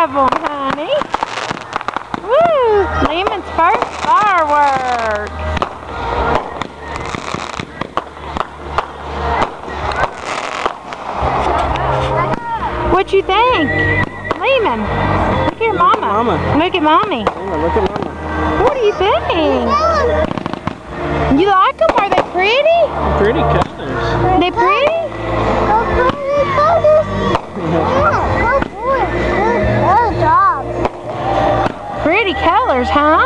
of them, honey. Woo! Lehman's first fireworks. What you think? Lehman, look here, Mama. Look at Mommy. Look at Mama. What do you think? You like them? Are they pretty? Pretty colors. Are they pretty? Pretty colors, huh?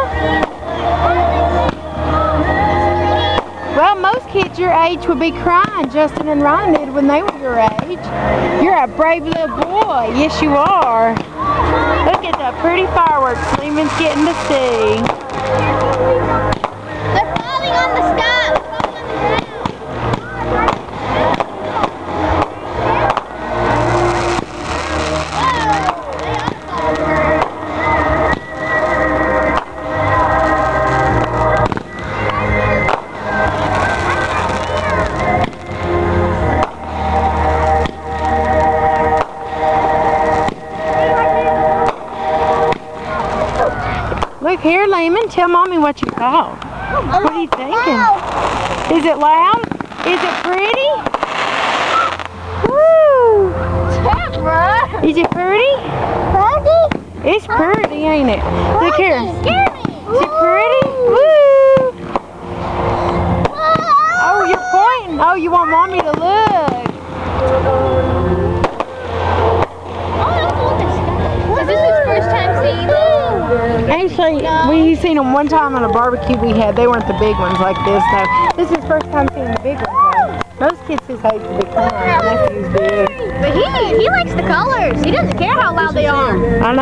Well, most kids your age would be crying. Justin and Ryan did when they were your age. You're a brave little boy. Yes, you are. Look at the pretty fireworks Lehman's getting to see. They're falling on the sky. Look here, Lehman. Tell Mommy what you thought. What are you thinking? Is it loud? Is it pretty? Woo! Is it pretty? It's pretty, ain't it? Look here. Is it pretty? Woo! Oh, you're pointing. Oh, you want Mommy to look. Is this his first time seeing them? Actually, we seen them one time on a barbecue we had. They weren't the big ones like this. No, this is his first time seeing the big ones. Though. Most kids his age would be crying. Nephew's big. But he likes the colors. He doesn't care how loud they are. I know.